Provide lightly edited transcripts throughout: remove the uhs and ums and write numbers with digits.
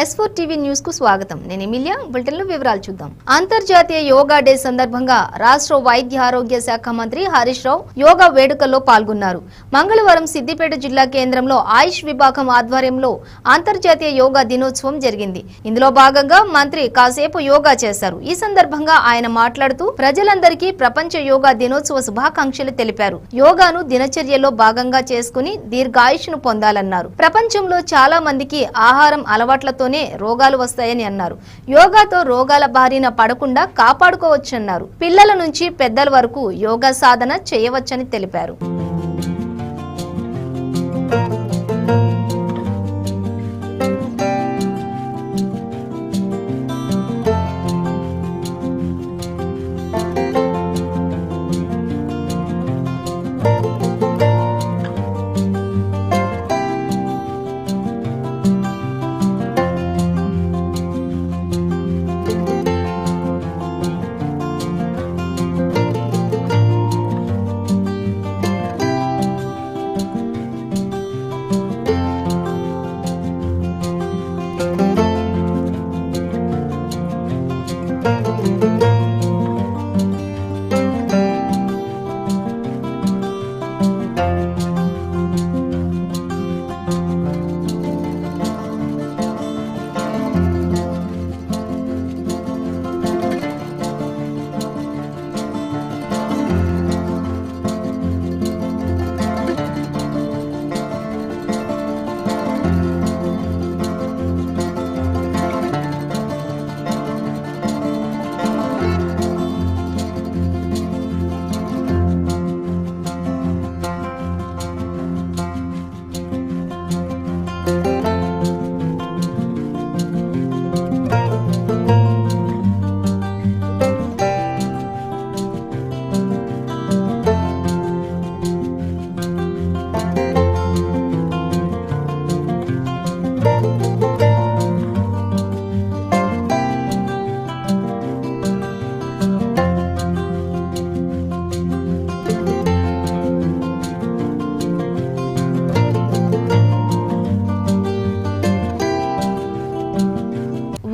S4 TV news కు స్వాగతం. నేను ఎమిలియా. బులెటిన్ లో వివరాలు చూద్దాం. అంతర్జాతీయ యోగా డే సందర్భంగా రాష్ట్ర వైద్య ఆరోగ్య శాఖ మంత్రి హరీష్ రావు యోగా వేడుకల్లో పాల్గొన్నారు. మంగళవారం సిద్దిపేట జిల్లా కేంద్రంలో ఆయుష్ విభాగం ఆధ్వర్యంలో అంతర్జాతీయ యోగా దినోత్సవం జరిగింది. ఇందులో భాగంగా మంత్రి కాసేపు యోగా చేశారు. ఈ సందర్భంగా ఆయన మాట్లాడుతూ ప్రజలందరికీ ప్రపంచ యోగా దినోత్సవ శుభాకాంక్షలు తెలిపారు. యోగాను దినచర్యలో భాగంగా చేసుకుని దీర్ఘాయుష్ను పొందాలన్నారు. ప్రపంచంలో చాలా మందికి ఆహారం అలవాట్లతోనే రోగాలు వస్తాయని అన్నారు. యోగాతో రోగాల బారిన పడకుండా కాపాడుకోవచ్చన్నారు. పిల్లల నుంచి పెద్దల వరకు యోగా సాధన చేయవచ్చని తెలిపారు.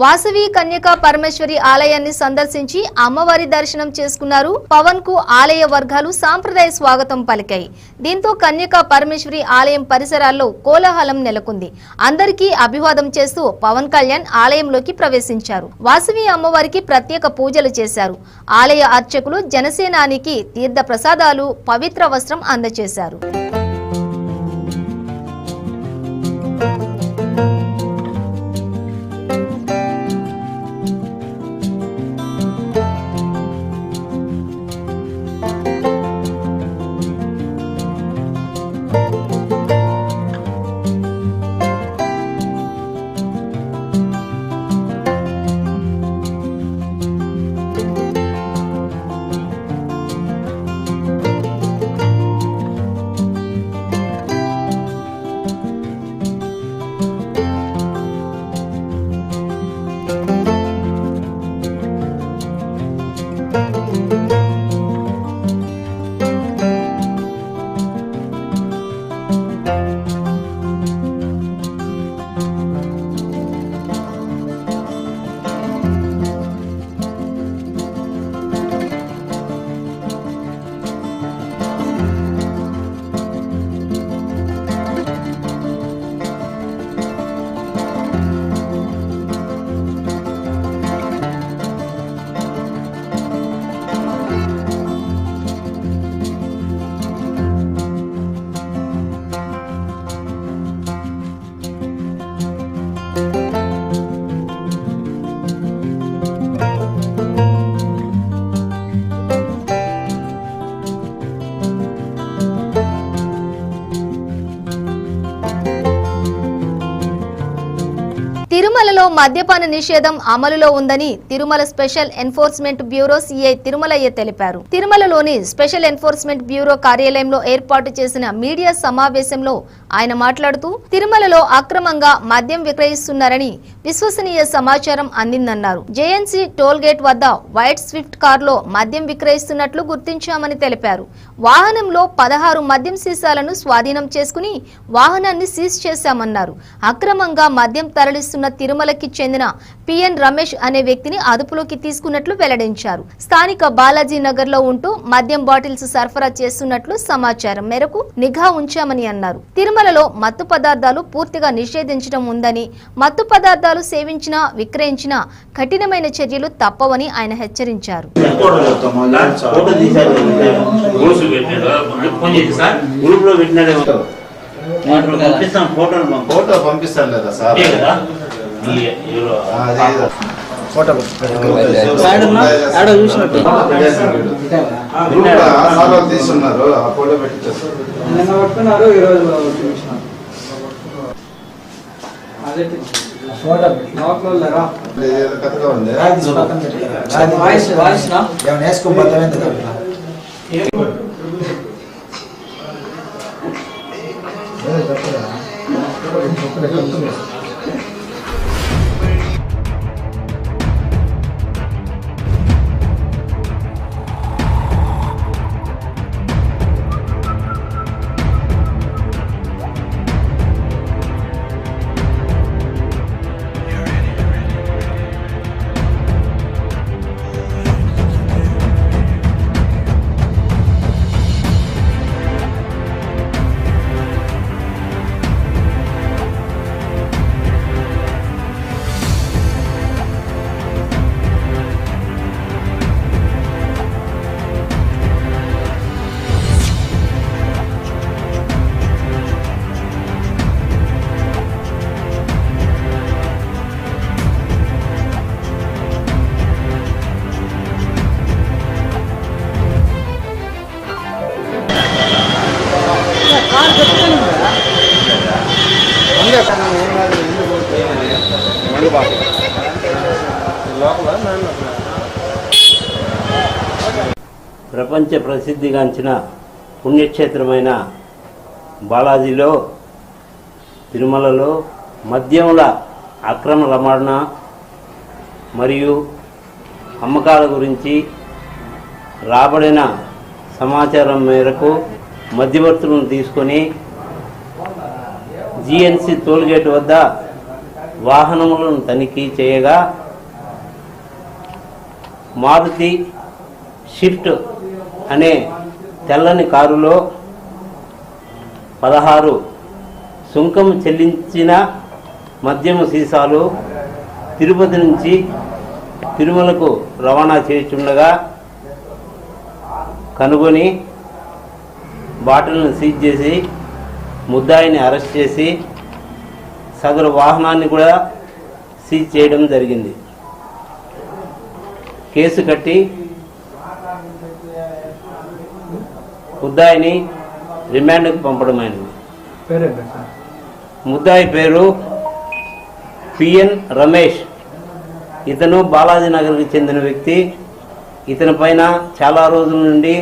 వాసవి కన్యకా పరమేశ్వరి ఆలయాన్ని సందర్శించి అమ్మవారి దర్శనం చేసుకున్నారు. పవన్ కు ఆలయ వర్గాలు సాంప్రదాయ స్వాగతం పలికాయి. దీంతో కన్యకా పరమేశ్వరి ఆలయం పరిసరాల్లో కోలాహలం నెలకొంది. అందరికీ అభివాదం చేస్తూ పవన్ కళ్యాణ్ ఆలయంలోకి ప్రవేశించారు. వాసవి అమ్మవారికి ప్రత్యేక పూజలు చేశారు. ఆలయ అర్చకులు జనసేనానికి తీర్థ ప్రసాదాలు, పవిత్ర వస్త్రం అందజేశారు. తిరుమలలో మద్యపాన నిషేధం అమలులో ఉందని Tirumala special enforcement bureau CI Tirumalayya తెలిపారు. తిరుమలలోని స్పెషల్ ఎన్ఫోర్స్మెంట్ బ్యూరో కార్యాలయంలో ఏర్పాటు చేసిన మీడియా సమావేశంలో ఆయన మాట్లాడుతూ తిరుమలలో అక్రమంగా మద్యం విక్రయిస్తున్నారని విశ్వసనీయ సమాచారం అందిందన్నారు. జేఎన్సీ టోల్ గేట్ వద్ద వైట్ స్విఫ్ట్ కారులో మద్యం విక్రయిస్తున్నట్లు గుర్తించామని తెలిపారు. వాహనంలో 16 మద్యం సీసాలను స్వాధీనం చేసుకుని వాహనాన్ని సీజ్ చేశామన్నారు. అక్రమంగా మద్యం తరలిస్తున్న తిరుమల తిరుమలకి చెందిన పిఎన్ రమేష్ అనే వ్యక్తిని అదుపులోకి తీసుకున్నట్లు వెల్లడించారు. స్థానిక బాలాజీ నగర్ లో ఉంటూ మద్యం బాటిల్స్ సరఫరా చేస్తున్నట్లు సమాచారం మేరకు నిఘా ఉంచామని అన్నారు. తిరుమలలో మత్తు పదార్థాలు పూర్తిగా నిషేధించడం ఉందని, మత్తు పదార్థాలు సేవించినా విక్రయించినా కఠినమైన చర్యలు తప్పవని ఆయన హెచ్చరించారు. ఫోటో పంపిస్తాను లేదా సార్? తీసుకున్నారు ఫోటో పెట్టుకున్నారు. కథగా ఉంది. ప్రపంచ ప్రసిద్ధిగాంచిన పుణ్యక్షేత్రమైన బాలాజీలో తిరుమలలో మద్యముల అక్రమ రవాణా మరియు అమ్మకాల గురించి రాబడిన సమాచారం మేరకు మధ్యవర్తులను తీసుకొని జిఎన్సి టోల్గేట్ వద్ద వాహనములను తనిఖీ చేయగా మారుతి షిఫ్ట్ అనే తెల్లని కారులో 16 సుంకం చెల్లించిన మద్యము సీసాలు తిరుపతి నుంచి తిరుమలకు రవాణా చేస్తుండగా కనుగొని బాటిల్ను సీజ్ చేసి ముద్దాయిని అరెస్ట్ చేసి సదరు వాహనాన్ని కూడా సీజ్ చేయడం జరిగింది. కేసు కట్టి ముద్దాయిని రిమాండ్కు పంపడమైనది. ముద్దాయి పేరు పిఎన్ రమేష్. ఇతను బాలాజీ నగర్కి చెందిన వ్యక్తి. ఇతని పైన చాలా రోజుల నుండి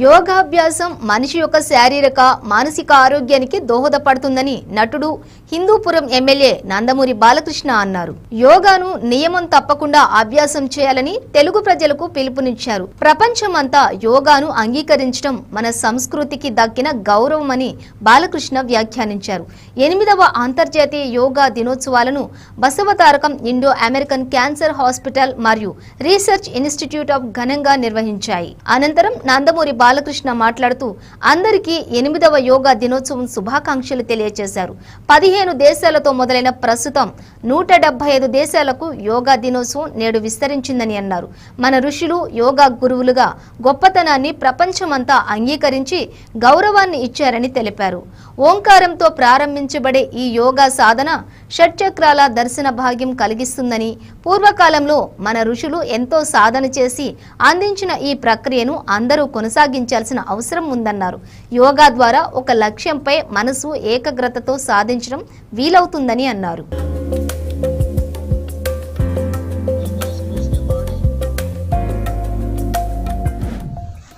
యోగాభ్యాసం మనిషి యొక్క శారీరక మానసిక ఆరోగ్యానికి దోహదపడుతుందని నటుడు హిందూపురం ఎమ్మెల్యే నందమూరి బాలకృష్ణ అన్నారు. యోగాను నియమం తప్పకుండా అభ్యాసం చేయాలని తెలుగు ప్రజలకు పిలుపునిచ్చారు. ప్రపంచమంతా యోగాను అంగీకరించడం మన సంస్కృతికి దక్కిన గౌరవమని బాలకృష్ణ వ్యాఖ్యానించారు. 8వ అంతర్జాతీయ యోగా దినోత్సవాలను Basavatarakam Indo American cancer hospital మరియు రీసెర్చ్ ఇన్స్టిట్యూట్ ఆఫ్ ఘనంగా నిర్వహించాయి. అనంతరం నందమూరి బాలకృష్ణ మాట్లాడుతూ అందరికీ 8వ యోగా దినోత్సవం శుభాకాంక్షలు తెలియజేశారు. 15 దేశాలతో మొదలైన ప్రస్తుతం 175 దేశాలకు యోగా దినోత్సవం నేడు విస్తరించిందని అన్నారు. మన ఋషులు యోగా గురువులుగా గొప్పతనాన్ని ప్రపంచమంతా అంగీకరించి గౌరవాన్ని ఇచ్చారని తెలిపారు. ఓంకారంతో ప్రారంభించబడే ఈ యోగా సాధన షట్చక్రాల దర్శన భాగ్యం కలిగిస్తుందని, పూర్వకాలంలో మన ఋషులు ఎంతో సాధన చేసి అందించిన ఈ ప్రక్రియను అందరూ కొనసాగించాల్సిన అవసరం ఉందన్నారు. యోగా ద్వారా ఒక లక్ష్యంపై మనసు ఏకాగ్రతతో సాధించడం వీలవుతుందని అన్నారు.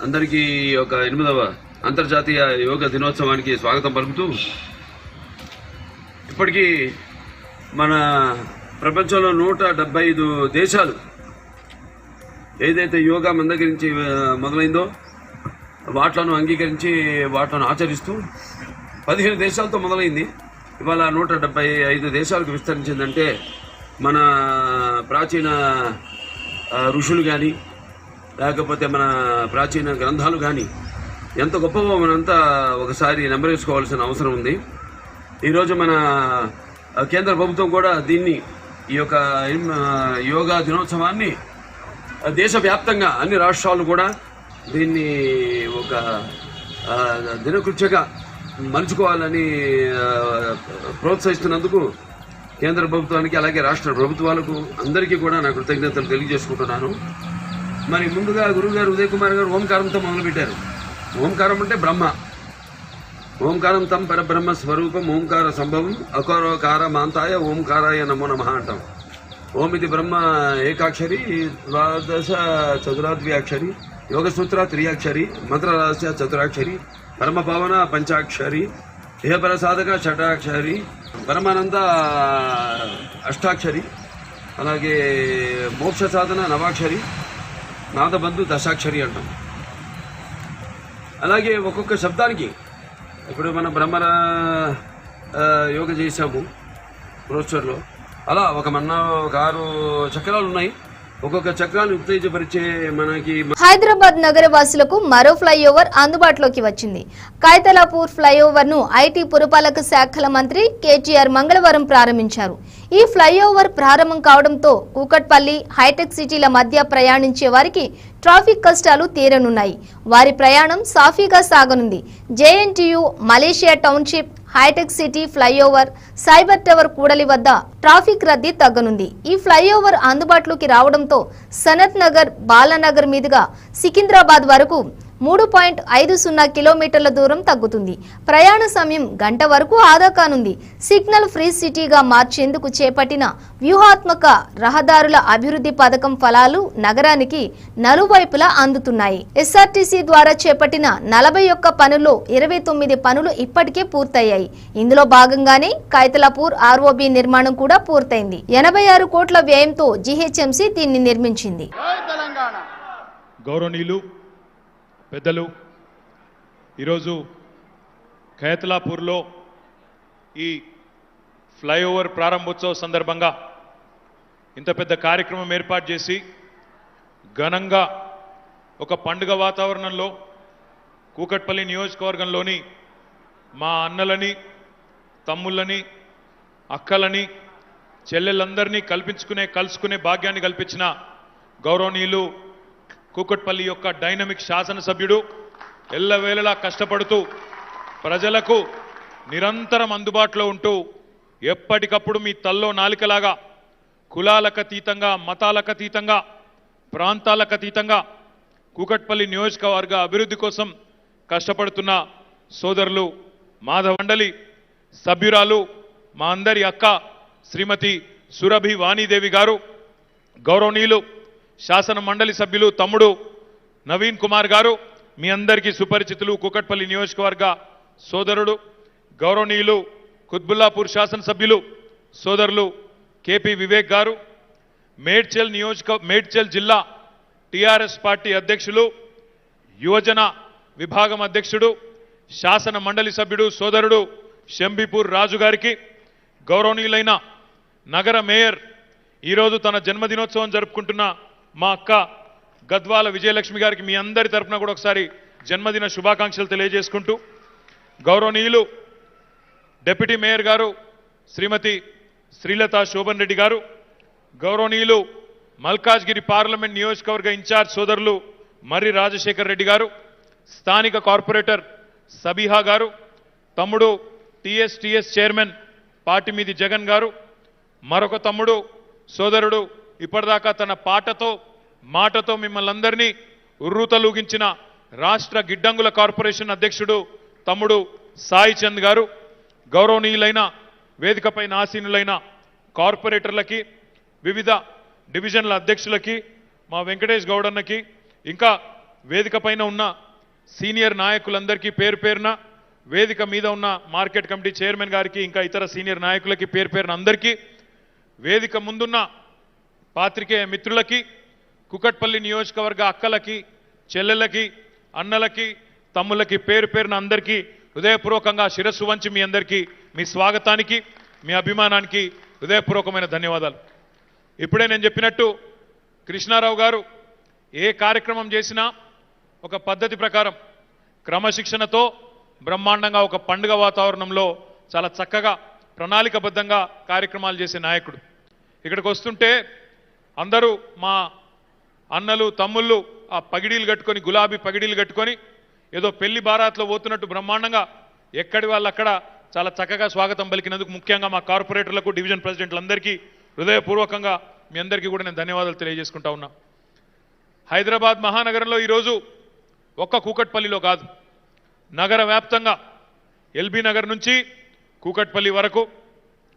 అందరికీ ఒక 8వ అంతర్జాతీయ యోగా దినోత్సవానికి స్వాగతం పలుకుతూ, ఇప్పటికీ మన ప్రపంచంలో 175 దేశాలు ఏదైతే యోగా మన దగ్గర నుంచి మొదలైందో వాటిలను అంగీకరించి వాటిని ఆచరిస్తూ 15 దేశాలతో మొదలైంది. ఇవాళ 175 దేశాలకు విస్తరించిందంటే మన ప్రాచీన ఋషులు కానీ లేకపోతే మన ప్రాచీన గ్రంథాలు కానీ ఎంత గొప్పవో మనంతా ఒకసారి నెమరేసుకోవాల్సిన అవసరం ఉంది. ఈరోజు మన కేంద్ర ప్రభుత్వం కూడా దీన్ని ఈ యొక్క యోగా దినోత్సవాన్ని దేశవ్యాప్తంగా అన్ని రాష్ట్రాలు కూడా దీన్ని ఒక దినకృత్యగా మలుచుకోవాలని ప్రోత్సహిస్తున్నందుకు కేంద్ర ప్రభుత్వానికి అలాగే రాష్ట్ర ప్రభుత్వాలకు అందరికీ కూడా నా కృతజ్ఞతలు తెలియజేసుకుంటున్నాను. మరి ముందుగా గురువుగారు ఉదయ్ కుమార్ గారు ఓంకారంతో మొదలుపెట్టారు. ఓంకారం అంటే బ్రహ్మ. ఓంకారం తం పరబ్రహ్మ స్వరూపం ఓంకార సంభవం అకారోకార మాంతాయ ఓంకారాయ నమో నమః అంటాం. ఓం ఇది బ్రహ్మ ఏకాక్షరి, ద్వాదశ చతురాద్వ్యాక్షరి, యోగసూత్ర త్రియాక్షరి, మంత్రరహస్య చతురాక్షరి, పరమపావన పంచాక్షరి, ఇహపర సాధక షటాక్షరి, పరమానంద అష్టాక్షరి, అలాగే మోక్ష సాధన నవాక్షరి, నాదబంధు దశాక్షరి అంటాం. అలాగే ఒక్కొక్క శబ్దానికి ఇప్పుడు మన బ్రహ్మర యోగ చేసాము రోస్టర్లో, అలా ఒక 6 చక్రాలు ఉన్నాయి. ఒక్కొక్క చక్రాన్ని ఉత్తేజపరిచే మనకి హైదరాబాద్ నగర వాసులకు మరో ఫ్లైఓవర్ అందుబాటులోకి వచ్చింది. కైతలాపూర్ ఫ్లైఓవర్ ను ఐటీ పురపాలక శాఖల మంత్రి కేటీఆర్ మంగళవారం ప్రారంభించారు. ఈ ఫ్లైఓవర్ ప్రారంభం కావడంతో కూకట్పల్లి, హైటెక్ సిటీల మధ్య ప్రయాణించే వారికి ట్రాఫిక్ కష్టాలు తీరనున్నాయి. వారి ప్రయాణం సాఫీగా సాగనుంది. JNTU, Malaysia township, hitech city flyover, cyber tower కూడలి వద్ద ట్రాఫిక్ రద్దీ తగ్గనుంది. ఈ ఫ్లైఓవర్ అందుబాటులోకి రావడంతో సనత్ నగర్, బాలానగర్ మీదుగా సికింద్రాబాద్ వరకు 3.50 కిలోమీటర్ల దూరం తగ్గుతుంది. ప్రయాణ సమయం గంట వరకు ఆదా కానుంది. సిగ్నల్ ఫ్రీ సిటీగా మార్చేందుకు చేపట్టిన వ్యూహాత్మక రహదారుల అభివృద్ధి పథకం ఫలాలు నగరానికి నలువైపులా అందుతున్నాయి. ఎస్ఆర్టీసీ ద్వారా చేపట్టిన 41 పనుల్లో 29 పనులు ఇప్పటికే పూర్తయ్యాయి. ఇందులో భాగంగానే కైతలాపూర్ ఆర్ఓబి నిర్మాణం కూడా పూర్తయింది. 86 కోట్ల వ్యయంతో జీహెచ్ఎంసీ దీన్ని నిర్మించింది. గౌరవనీయులు పెద్దలు, ఈరోజు ఖైతలాపూర్లో ఈ ఫ్లైఓవర్ ప్రారంభోత్సవ సందర్భంగా ఇంత పెద్ద కార్యక్రమం ఏర్పాటు చేసి ఘనంగా ఒక పండుగ వాతావరణంలో కూకట్పల్లి నియోజకవర్గంలోని మా అన్నలని, తమ్ముళ్ళని, అక్కలని, చెల్లెళ్ళందరినీ కలుసుకునే భాగ్యాన్ని కల్పించిన గౌరవనీయులు కూకట్పల్లి యొక్క డైనమిక్ శాసనసభ్యుడు, ఎల్లవేళలా కష్టపడుతూ ప్రజలకు నిరంతరం అందుబాటులో ఉంటూ ఎప్పటికప్పుడు మీ తల్లో నాలికలాగా కులాలకు అతీతంగా, మతాలకు అతీతంగా, ప్రాంతాలకు అతీతంగా కూకట్పల్లి నియోజకవర్గ అభివృద్ధి కోసం కష్టపడుతున్న సోదరులు మాధవండలి సభ్యురాలు మా అందరి అక్క శ్రీమతి సురభి వాణీదేవి గారు, గౌరవనీయులు శాసన మండలి సభ్యులు తమ్ముడు నవీన్ కుమార్ గారు, మీ అందరికీ సుపరిచితులు కూకట్పల్లి నియోజకవర్గ సోదరుడు గౌరవనీయులు కుత్బుల్లాపూర్ శాసనసభ్యులు సోదరులు కేపీ వివేక్ గారు, మేడ్చల్ జిల్లా టిఆర్ఎస్ పార్టీ అధ్యక్షులు, యువజన విభాగం అధ్యక్షుడు, శాసన మండలి సభ్యుడు సోదరుడు శంబీపూర్ రాజు గారికి, గౌరవనీయులైన నగర మేయర్ ఈరోజు తన జన్మదినోత్సవం జరుపుకుంటున్న మా అక్క గద్వాల విజయలక్ష్మి గారికి మీ అందరి తరఫున కూడా ఒకసారి జన్మదిన శుభాకాంక్షలు తెలియజేసుకుంటూ, గౌరవనీయులు డిప్యూటీ మేయర్ గారు శ్రీమతి శ్రీలత శోభన్ రెడ్డి గారు, గౌరవనీయులు మల్కాజ్గిరి పార్లమెంట్ నియోజకవర్గ ఇన్ఛార్జ్ సోదరులు మర్రి రాజశేఖర్ రెడ్డి గారు, స్థానిక కార్పొరేటర్ సబీహా గారు, తమ్ముడు టీఎస్ చైర్మన్ పాటిమీది జగన్ గారు, మరొక తమ్ముడు సోదరుడు ఇప్పటిదాకా తన మాటతో మిమ్మల్ని అందరినీ ఉర్రూతలూగించిన రాష్ట్ర గిడ్డంగుల కార్పొరేషన్ అధ్యక్షుడు తమ్ముడు సాయి చంద్ గారు, గౌరవనీయులైన వేదికపైన ఆసీనులైన కార్పొరేటర్లకి, వివిధ డివిజన్ల అధ్యక్షులకి, మా వెంకటేష్ గౌడన్నకి, ఇంకా వేదికపైన ఉన్న సీనియర్ నాయకులందరికీ పేరు పేరున, వేదిక మీద ఉన్న మార్కెట్ కమిటీ చైర్మన్ గారికి, ఇంకా ఇతర సీనియర్ నాయకులకి పేరు పేరున అందరికీ, వేదిక ముందున్న పాత్రికేయ మిత్రులకి, కుకట్పల్లి నియోజకవర్గ అక్కలకి, చెల్లెళ్ళకి, అన్నలకి, తమ్ములకి పేరు పేరున అందరికీ హృదయపూర్వకంగా శిరస్సు వంచి మీ అందరికీ మీ స్వాగతానికి మీ అభిమానానికి హృదయపూర్వకమైన ధన్యవాదాలు. ఇప్పుడే నేను చెప్పినట్టు కృష్ణారావు గారు ఏ కార్యక్రమం చేసినా ఒక పద్ధతి ప్రకారం క్రమశిక్షణతో బ్రహ్మాండంగా ఒక పండుగ వాతావరణంలో చాలా చక్కగా ప్రణాళికబద్ధంగా కార్యక్రమాలు చేసే నాయకుడు. ఇక్కడికి వస్తుంటే అందరూ మా అన్నలు తమ్ముళ్ళు ఆ పగిడీలు కట్టుకొని గులాబీ పగిడీలు కట్టుకొని ఏదో పెళ్లి బారాత్లో పోతున్నట్టు బ్రహ్మాండంగా ఎక్కడి వాళ్ళు అక్కడ చాలా చక్కగా స్వాగతం పలికినందుకు ముఖ్యంగా మా కార్పొరేటర్లకు డివిజన్ ప్రెసిడెంట్లందరికీ హృదయపూర్వకంగా మీ అందరికీ కూడా నేను ధన్యవాదాలు తెలియజేసుకుంటా ఉన్నా. హైదరాబాద్ మహానగరంలో ఈరోజు ఒక్క కూకట్పల్లిలో కాదు, నగర వ్యాప్తంగా ఎల్బీ నగర్ నుంచి కూకట్పల్లి వరకు,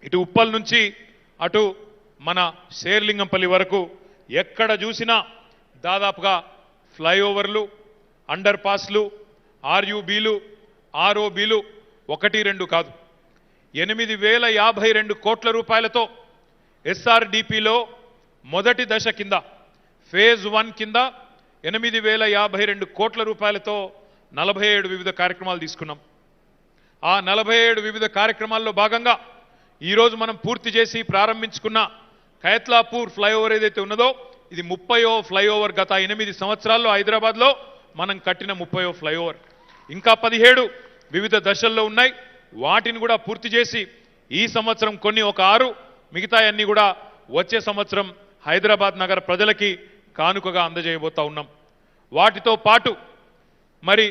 ఇటు ఉప్పల్ నుంచి అటు మన శేర్లింగంపల్లి వరకు ఎక్కడ చూసినా దాదాపుగా ఫ్లైఓవర్లు, అండర్ పాస్లు, ఆర్యూబీలు, ఆర్ఓబీలు 1-2 కాదు 8,052 కోట్ల రూపాయలతో ఎస్ఆర్డిపిలో మొదటి దశ కింద ఫేజ్ 1 కింద 8,052 కోట్ల రూపాయలతో 47 వివిధ కార్యక్రమాలు తీసుకున్నాం. ఆ 47 వివిధ కార్యక్రమాల్లో భాగంగా ఈరోజు మనం పూర్తి చేసి ప్రారంభించుకున్న ఖైత్లాపూర్ ఫ్లైఓవర్ ఏదైతే ఉన్నదో ఇది 30వ ఫ్లైఓవర్. గత 8 సంవత్సరాల్లో హైదరాబాద్లో మనం కట్టిన 30వ ఫ్లైఓవర్. ఇంకా 17 వివిధ దశల్లో ఉన్నాయి. వాటిని కూడా పూర్తి చేసి ఈ సంవత్సరం కొన్ని ఒక 6, మిగతా అన్ని కూడా వచ్చే సంవత్సరం హైదరాబాద్ నగర ప్రజలకి కానుకగా అందజేయబోతా ఉన్నాం. వాటితో పాటు మరి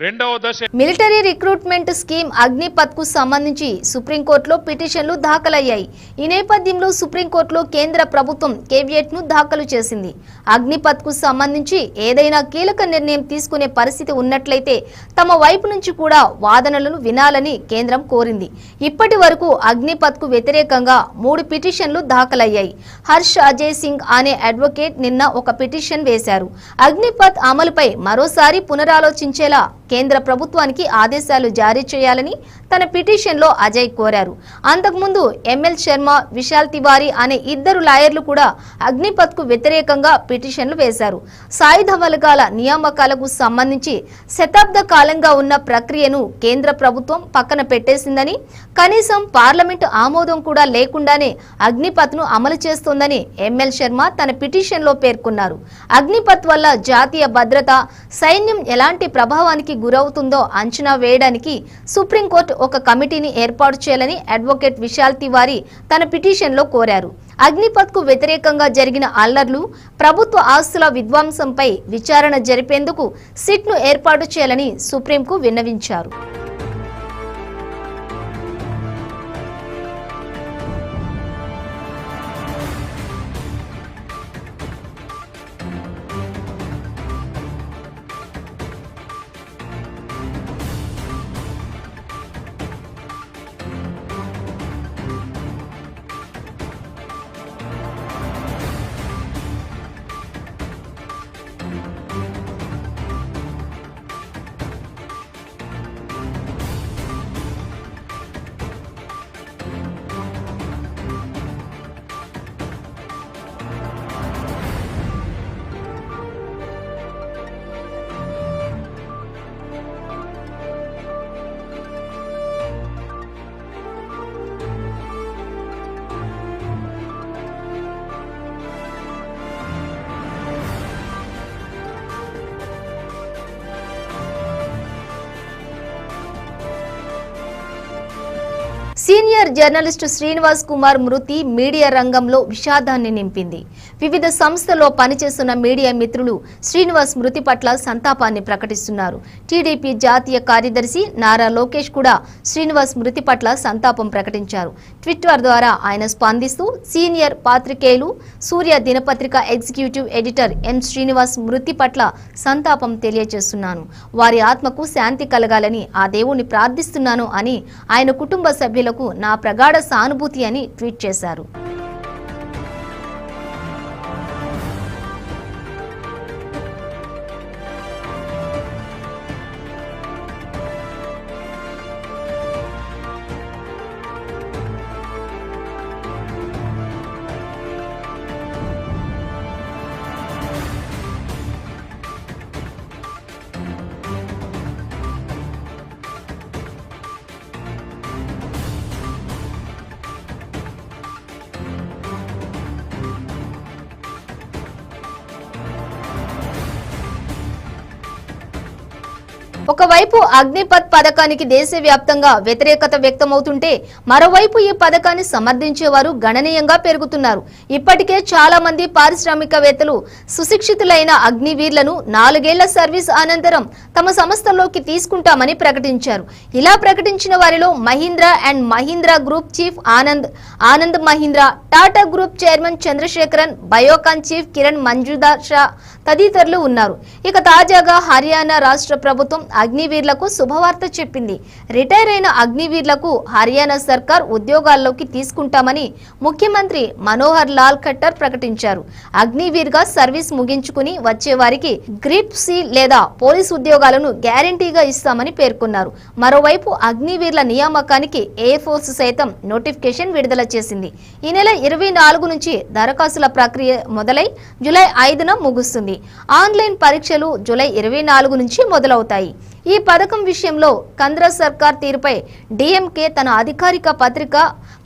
రెండవ దశ మిలిటరీ రిక్రూట్మెంట్ స్కీమ్ అగ్నిపథ్ కు సంబంధించి సుప్రీంకోర్టులో పిటిషన్లు దాఖలయ్యాయి. ఈ నేపథ్యంలో సుప్రీంకోర్టులో కేంద్ర ప్రభుత్వం కేవియట్ ను దాఖలు చేసింది. అగ్నిపథ్ కు సంబంధించి ఏదైనా కీలక నిర్ణయం తీసుకునే పరిస్థితి ఉన్నట్లయితే తమ వైపు నుంచి కూడా వాదనలను వినాలని కేంద్రం కోరింది. ఇప్పటి వరకు అగ్నిపథ్ కు వ్యతిరేకంగా 3 పిటిషన్లు దాఖలయ్యాయి. హర్ష్ అజయ్ సింగ్ అనే అడ్వకేట్ నిన్న ఒక పిటిషన్ వేశారు. అగ్నిపథ్ అమలుపై మరోసారి పునరాలోచించేలా కేంద్ర ప్రభుత్వానికి ఆదేశాలు జారీ చేయాలని తన పిటిషన్లో అజయ్ కోరారు. అంతకుముందు ఎంఎల్ శర్మ, విశాల్ తివారీ అనే 2 లాయర్లు కూడా అగ్నిపథ్ కు వ్యతిరేకంగా పిటిషన్లు వేశారు. సాయుధ బలగాల నియామకాలకు సంబంధించి శతాబ్ద కాలంగా ఉన్న ప్రక్రియను కేంద్ర ప్రభుత్వం పక్కన పెట్టేసిందని, కనీసం పార్లమెంటు ఆమోదం కూడా లేకుండానే అగ్నిపథ్ ను అమలు చేస్తోందని ఎంఎల్ శర్మ తన పిటిషన్లో పేర్కొన్నారు. అగ్నిపథ్ వల్ల జాతీయ భద్రత, సైన్యం ఎలాంటి ప్రభావానికి గురవుతుందో అంచనా వేయడానికి సుప్రీంకోర్టు ఒక కమిటీని ఏర్పాటు చేయాలని అడ్వకేట్ విశాల్ తివారీ తన పిటిషన్లో కోరారు. అగ్నిపథ్ కు వ్యతిరేకంగా జరిగిన అల్లర్లు, ప్రభుత్వ ఆస్తుల విధ్వంసంపై విచారణ జరిపేందుకు సిట్ ను ఏర్పాటు చేయాలని సుప్రీంకు విన్నవించారు. సీనియర్ జర్నలిస్టు శ్రీనివాస్ కుమార్ మృతి మీడియా రంగంలో విషాదాన్ని నింపింది. వివిధ సంస్థల్లో పనిచేస్తున్న మీడియా మిత్రులు శ్రీనివాస్ మృతి పట్ల సంతాపాన్ని ప్రకటిస్తున్నారు. టీడీపీ జాతీయ కార్యదర్శి నారా లోకేష్ కూడా శ్రీనివాస్ మృతి పట్ల సంతాపం ప్రకటించారు. ట్విట్టర్ ద్వారా ఆయన స్పందిస్తూ సీనియర్ పాత్రికేయులు, సూర్య దినపత్రిక ఎగ్జిక్యూటివ్ ఎడిటర్ ఎం శ్రీనివాస్ మృతి పట్ల సంతాపం తెలియజేస్తున్నాను. వారి ఆత్మకు శాంతి కలగాలని ఆ దేవుణ్ణి ప్రార్థిస్తున్నాను అని ఆయన కుటుంబ సభ్యులకు నా ప్రగాఢ సానుభూతి అని ట్వీట్ చేశారు. ఒకవైపు అగ్నిపథ్ పథకానికి దేశవ్యాప్తంగా వ్యతిరేకత వ్యక్తమవుతుంటే మరోవైపు ఈ పథకాన్ని సమర్థించేవారు గణనీయంగా పెరుగుతున్నారు. ఇప్పటికే చాలా మంది పారిశ్రామికవేత్తలు సుశిక్షితులైన అగ్నివీర్లను 4 ఏళ్ల సర్వీస్ అనంతరం తమ సంస్థల్లోకి తీసుకుంటామని ప్రకటించారు. ఇలా ప్రకటించిన వారిలో Mahindra and Mahindra group chief Anand Mahindra, Tata group chairman Chandrasekaran, Biocon chief Kiran Mazumdar Shaw తదితరులు ఉన్నారు. ఇక తాజాగా హర్యానా రాష్ట్ర ప్రభుత్వం అగ్నివీర్లకు శుభవార్త చెప్పింది. రిటైర్ అయిన అగ్నివీర్లకు హర్యానా సర్కార్ ఉద్యోగాల్లోకి తీసుకుంటామని ముఖ్యమంత్రి మనోహర్ లాల్ ఖట్టర్ ప్రకటించారు. అగ్నివీర్గా సర్వీస్ ముగించుకుని వచ్చే వారికి గ్రూప్ సి లేదా పోలీస్ ఉద్యోగాలను గ్యారంటీగా ఇస్తామని పేర్కొన్నారు. మరోవైపు అగ్నివీర్ల నియామకానికి ఎయిర్ ఫోర్స్ సైతం నోటిఫికేషన్ విడుదల చేసింది. ఈ నెల 24 నుంచి దరఖాస్తుల ప్రక్రియ మొదలై జూలై 5న ముగుస్తుంది. ఆన్లైన్ పరీక్షలు జూలై 24 నుంచి మొదలవుతాయి. ఈ పథకం విషయంలో కేంద్ర సర్కార్ తీరుపై డీఎంకే తన అధికారిక పత్రిక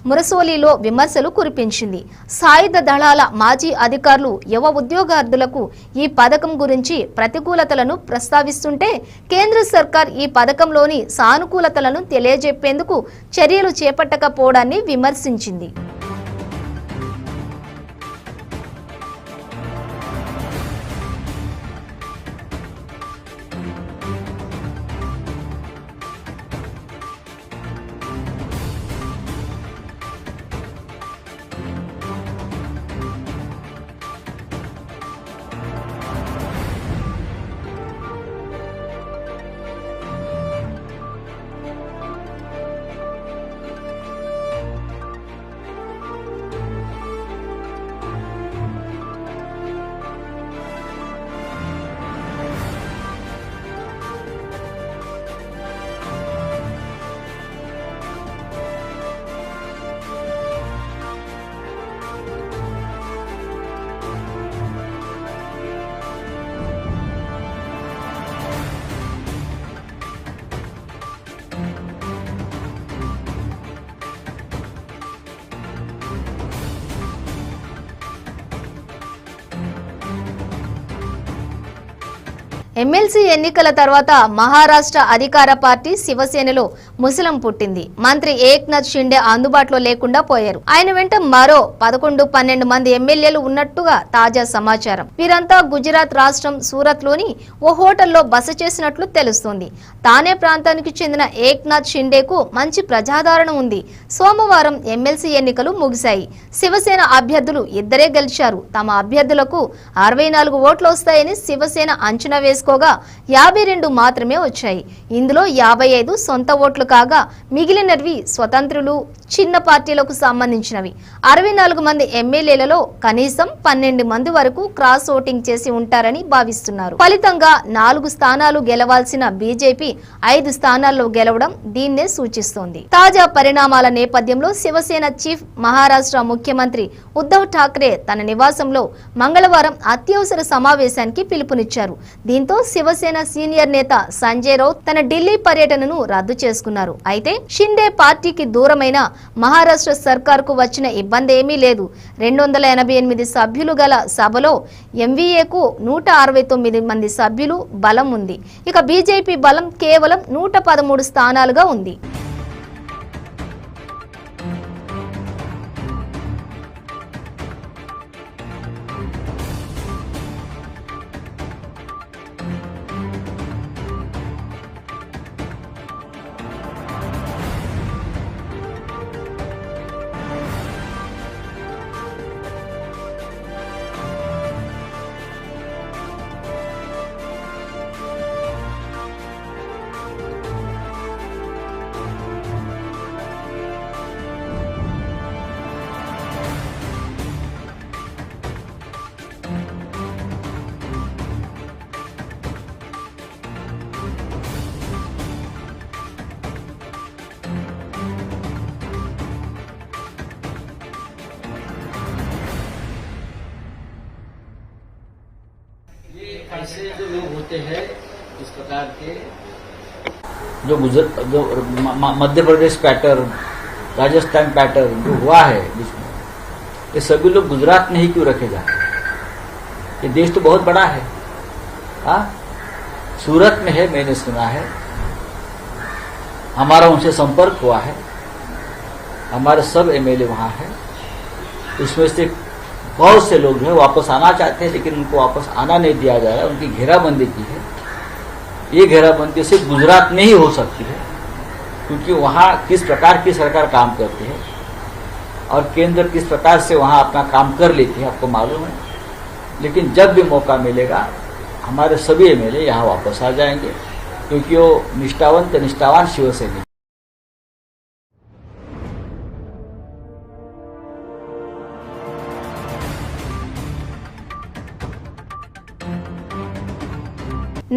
మురసోలీలో విమర్శలు కురిపించింది. సాయుధ దళాల మాజీ అధికారులు యువ ఉద్యోగార్థులకు ఈ పథకం గురించి ప్రతికూలతలను ప్రస్తావిస్తుంటే కేంద్ర సర్కార్ ఈ పథకంలోని సానుకూలతలను తెలియజెప్పేందుకు చర్యలు చేపట్టకపోవడాన్ని విమర్శించింది. ఎమ్మెల్సీ ఎన్నికల తర్వాత మహారాష్ట్ర అధికార పార్టీ శివసేనలో ముసలం పుట్టింది. మంత్రి ఏక్నాథ్ షిండే అందుబాటులో లేకుండా పోయారు. ఆయన వెంట మరో 11-12 మంది ఎమ్మెల్యేలు ఉన్నట్టుగా తాజా సమాచారం. వీరంతా గుజరాత్ రాష్ట్రం సూరత్ లోని ఓ హోటల్లో బస చేసినట్లు తెలుస్తోంది. తానే ప్రాంతానికి చెందిన ఏక్నాథ్ షిండేకు మంచి ప్రజాదరణ ఉంది. సోమవారం ఎమ్మెల్సీ ఎన్నికలు ముగిశాయి. శివసేన అభ్యర్థులు ఇద్దరే గెలిచారు. తమ అభ్యర్థులకు 64 ఓట్లు వస్తాయని శివసేన అంచనా వేసుకోగా 52 మాత్రమే వచ్చాయి. ఇందులో 55 సొంత ఓట్లు కాగా మిగిలినవి స్వతంత్రులు, చిన్న పార్టీలకు సంబంధించినవి. 64 మంది ఎమ్మెల్యేలలో కనీసం 12 మంది వరకు క్రాస్ ఓటింగ్ చేసి ఉంటారని భావిస్తున్నారు. ఫలితంగా 4 స్థానాలు గెలవాల్సిన బీజేపీ 5 స్థానాల్లో గెలవడం దీన్నే సూచిస్తోంది. తాజా పరిణామాల నేపథ్యంలో శివసేన చీఫ్ మహారాష్ట్ర ముఖ్యమంత్రి ఉద్ధవ్ ఠాక్రే తన నివాసంలో మంగళవారం అత్యవసర సమావేశానికి పిలుపునిచ్చారు. దీంతో శివసేన సీనియర్ నేత సంజయ్ రౌత్ తన ఢిల్లీ పర్యటనను రద్దు చేసుకున్నారు. అయితే షిండే పార్టీకి దూరమైన మహారాష్ట్ర సర్కార్కు వచ్చిన ఇబ్బంది ఏమీ లేదు. 288 సభ్యులు గల సభలో ఎంవీఏకు 169 మంది సభ్యులు బలం ఉంది. ఇక బీజేపీ బలం కేవలం 113 స్థానాలుగా ఉంది. ऐसे जो लोग होते हैं इस प्रकार के जो मध्य प्रदेश पैटर्न, राजस्थान पैटर्न जो हुआ है जिसमें ये सभी लोग गुजरात में ही क्यों रखे जाते हैं? ये देश तो बहुत बड़ा है। सूरत में है, मैंने सुना है, हमारा उनसे संपर्क हुआ है, हमारे सब एमएलए वहां है। उसमें से बहुत से लोग हैं वापस आना चाहते हैं, लेकिन उनको वापस आना नहीं दिया जा रहा है, उनकी घेराबंदी की है। ये घेराबंदी सिर्फ गुजरात में ही हो सकती है, क्योंकि वहां किस प्रकार की सरकार काम करती है और केंद्र किस प्रकार से वहां अपना काम कर लेती है, आपको मालूम है। लेकिन जब भी मौका मिलेगा हमारे सभी एमएलए यहाँ वापस आ जाएंगे, क्योंकि वो निष्ठावान शिवसैनिक।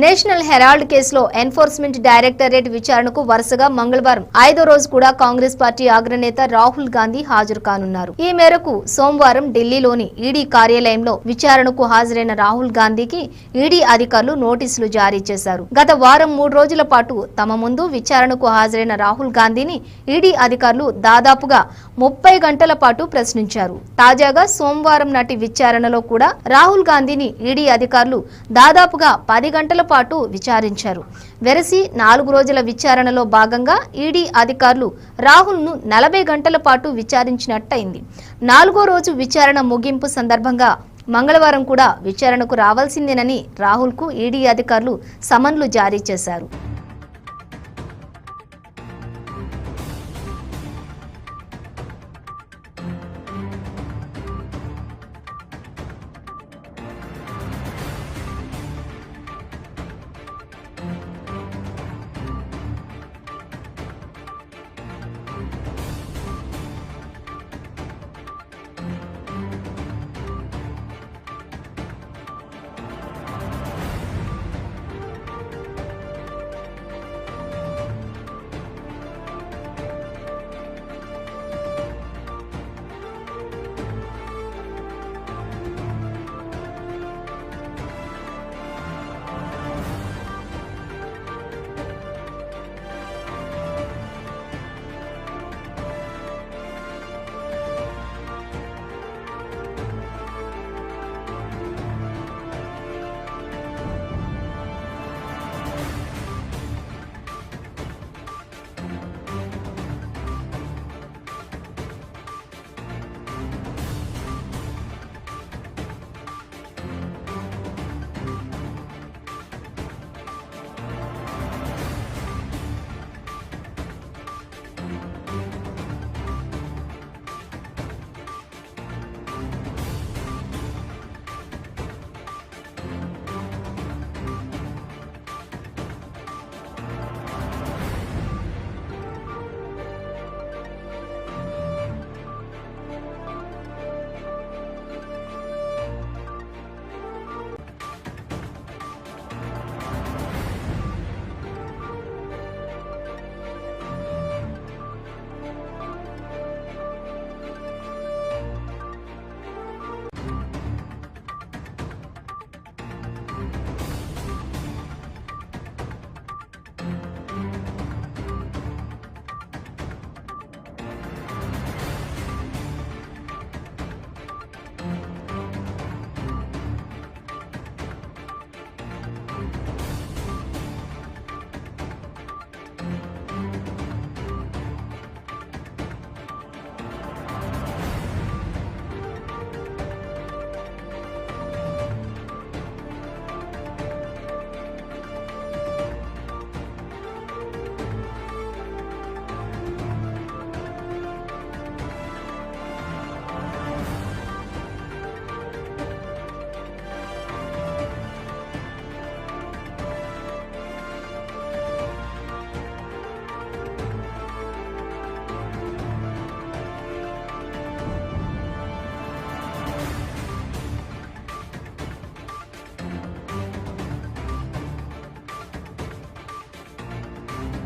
నేషనల్ హెరాల్డ్ కేసులో ఎన్ఫోర్స్మెంట్ డైరెక్టరేట్ విచారణకు వరుసగా మంగళవారం 5వ రోజు కూడా కాంగ్రెస్ పార్టీ అగ్రనేత రాహుల్ గాంధీ హాజరు కానున్నారు. ఈ మేరకు సోమవారం ఢిల్లీలోని ఈడీ కార్యాలయంలో విచారణకు హాజరైన రాహుల్ గాంధీకి ఈడీ అధికారులు నోటీసులు జారీ చేశారు. గత వారం 3 రోజుల పాటు తమ ముందు విచారణకు హాజరైన రాహుల్ గాంధీని ఈడీ అధికారులు దాదాపుగా 30 గంటల పాటు ప్రశ్నించారు. తాజాగా సోమవారం నాటి విచారణలో కూడా రాహుల్ గాంధీని ఈడీ అధికారులు దాదాపుగా 10 గంటల పాటు విచారించారు. వెరసి 4 రోజుల విచారణలో భాగంగా ఈడీ అధికారులు రాహుల్ ను 40 గంటల పాటు విచారించినట్టయింది. 4వ రోజు విచారణ ముగింపు సందర్భంగా మంగళవారం కూడా విచారణకు రావాల్సిందేనని రాహుల్ కు ఈడీ అధికారులు సమన్లు జారీ చేశారు.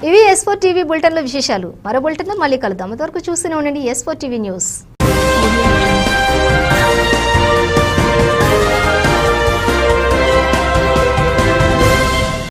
ఇవి S4 టీవీ బులెటిన్ల విశేషాలు. మరో బులెటిన్లో మళ్ళీ కలుద్దాం. అంతవరకు చూస్తూనే ఉండండి S4 టీవీ న్యూస్.